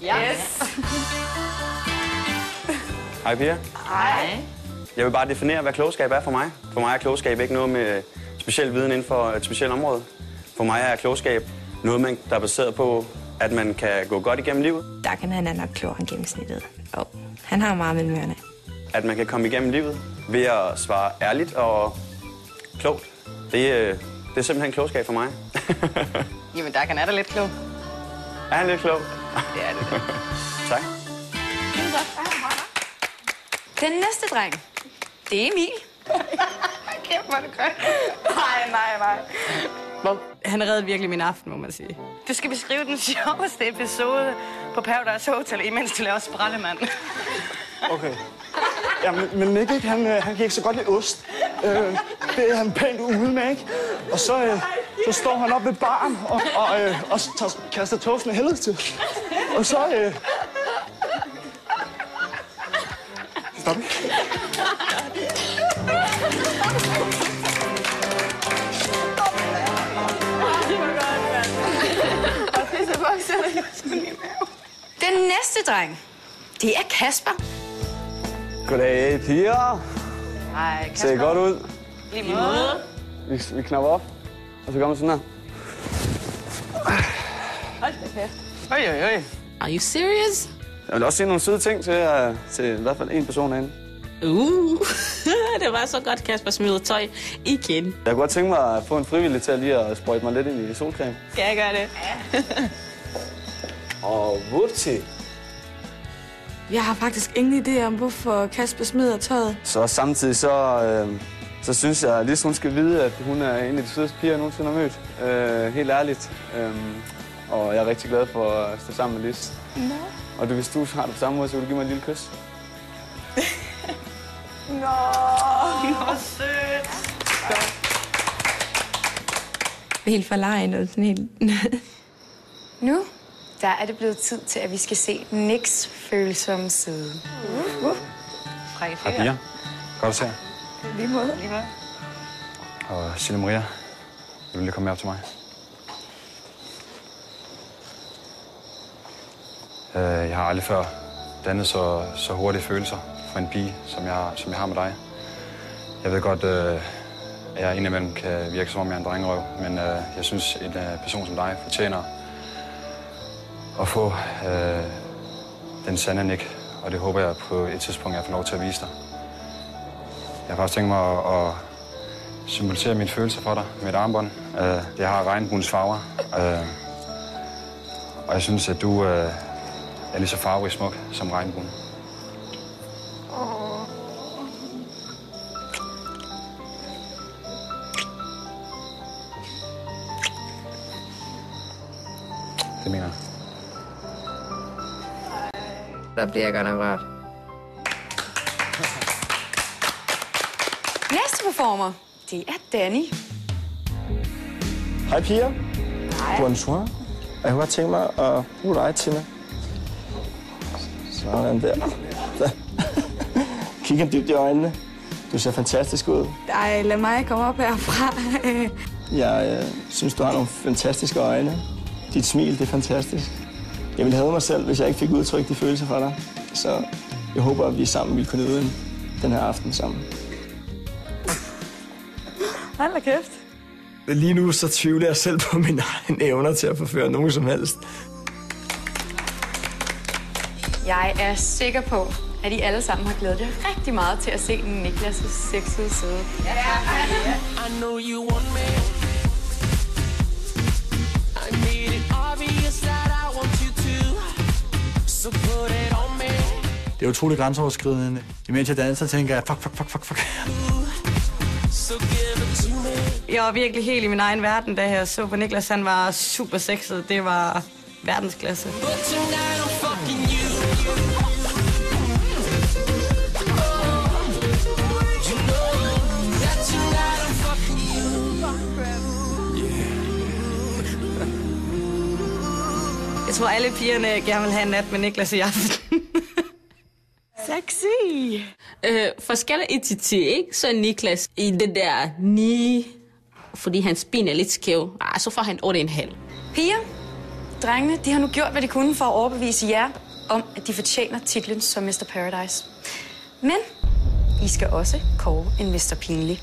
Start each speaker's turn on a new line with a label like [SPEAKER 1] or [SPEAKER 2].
[SPEAKER 1] Yes!
[SPEAKER 2] Hej Pia.
[SPEAKER 1] Hej.
[SPEAKER 2] Jeg vil bare definere, hvad klogskab er for mig. For mig er klogskab ikke noget med speciel viden inden for et specielt område. For mig er klogskab noget, der er baseret på, at man kan gå godt igennem livet.
[SPEAKER 3] Dagen han er nok klogere end gennemsnittet. Og han har meget mellem ørerne.
[SPEAKER 2] At man kan komme igennem livet ved at svare ærligt og klogt. Det er simpelthen klogskab for mig.
[SPEAKER 1] Jamen, Dagen er da lidt klog.
[SPEAKER 2] Er han lidt klog?
[SPEAKER 1] Det er det.
[SPEAKER 2] Tak.
[SPEAKER 3] Den næste dreng, det er Emil.
[SPEAKER 1] Kæft, hvor er det godt. Nej. Han reddede virkelig min aften, må man sige. Du skal beskrive den sjoveste episode på Paradise Hotel, imens du laver Sprallemand.
[SPEAKER 4] Okay. Ja, men Nick, han kan ikke så godt lide ost. Det er han pænt ude med, ikke? Og så står han op ved baren og kaster toasten af helvede til. Og så... Stop.
[SPEAKER 3] Den næste dreng, det er Kasper.
[SPEAKER 4] Goddag, piger.
[SPEAKER 1] Hej, Kasper.
[SPEAKER 4] Ser I godt ud?
[SPEAKER 1] Lige måde.
[SPEAKER 4] Vi knapper op, og så kommer sådan her.
[SPEAKER 1] Hold da kæft. Oj.
[SPEAKER 5] Are you serious?
[SPEAKER 4] Jeg vil også sige nogle søde ting til i hvert fald en person herinde.
[SPEAKER 5] Det var så godt, Kasper smider tøj igen.
[SPEAKER 4] Jeg kunne godt tænke mig at få en frivillig til at lige at sprøjte mig lidt ind i solcreme.
[SPEAKER 1] Skal jeg gøre det?
[SPEAKER 4] Og vupti.
[SPEAKER 6] Jeg har faktisk ingen idé om, hvorfor Kasper smider tøjet.
[SPEAKER 4] Så samtidig så synes jeg, at Lis, hun skal vide, at hun er en af de sødeste piger, jeg nogensinde har mødt. Helt ærligt. Og jeg er rigtig glad for at stå sammen med Lis.
[SPEAKER 6] Nå.
[SPEAKER 4] Og hvis du har det på samme måde, så vil du give mig et lille kys.
[SPEAKER 1] Nå, sødt.
[SPEAKER 3] Helt forlegnet, sådan helt...
[SPEAKER 7] Nu der er det blevet tid til, at vi skal se Nicks følsomme side.
[SPEAKER 1] Frække
[SPEAKER 2] Hej Pia. Godt at se jer.
[SPEAKER 1] Lige måde.
[SPEAKER 2] Og Sille Maria, vil du lige komme med op til mig? Jeg har aldrig før dannet så hurtige følelser for en pige, som jeg har med dig. Jeg ved godt, at jeg indimellem kan virke som om jeg er en drengerøv, men jeg synes, at en person som dig fortjener at få den sande Nick, og det håber jeg på et tidspunkt, jeg får lov til at vise dig. Jeg har faktisk tænkt mig at symbolisere mine følelser for dig med et armbånd. Det har regnbuens farver, og jeg synes, at du er lige så farverig smuk som regnbuen. Det mener jeg.
[SPEAKER 3] Der bliver jeg godt nok rørt.
[SPEAKER 7] Næste performer, det er Danny.
[SPEAKER 4] Hej piger. Hej. Bonsoir. Jeg kunne godt tænke mig at bruge dig, Tina. Sådan der. Kig ham dybt i øjnene. Du ser fantastisk ud.
[SPEAKER 6] Ej, lad mig komme op herfra.
[SPEAKER 4] Jeg synes, du har nogle fantastiske øjne. Dit smil, det er fantastisk. Jeg ville have mig selv, hvis jeg ikke fik udtrykt de følelser for dig. Så jeg håber, at vi sammen vil kunne nyde den her aften sammen.
[SPEAKER 1] Hold da kæft.
[SPEAKER 4] Lige nu så tvivler jeg selv på mine egne evner til at forføre nogen som helst.
[SPEAKER 7] Jeg er sikker på, at I alle sammen har glædet jer rigtig meget til at se Niklas' sexede side.
[SPEAKER 8] I know you want me. I made it obvious that I want you to. So put it on me.
[SPEAKER 9] Det er utroligt grænseoverskridende. Imens jeg danser, tænker jeg, fuck.
[SPEAKER 8] So give it to me.
[SPEAKER 1] Jeg var virkelig helt i min egen verden, da jeg så på Niklas. Han var super sexet. Det var verdensklasse.
[SPEAKER 8] But tonight I'm fucking you. You know that tonight I'm fucking you.
[SPEAKER 1] Jeg tror, alle pigerne gerne vil have en nat med Niklas i aften. Sexy!
[SPEAKER 5] Forskellig i til ikke? Så Niklas i det der 9, fordi hans ben er lidt skæv. Så får han 8,5.
[SPEAKER 7] Piger,
[SPEAKER 3] Drengene, de har nu gjort, hvad de kunne for at overbevise jer om, at de fortjener titlen som Mr. Paradise. Men I skal også kåre en Mr. Pinlig.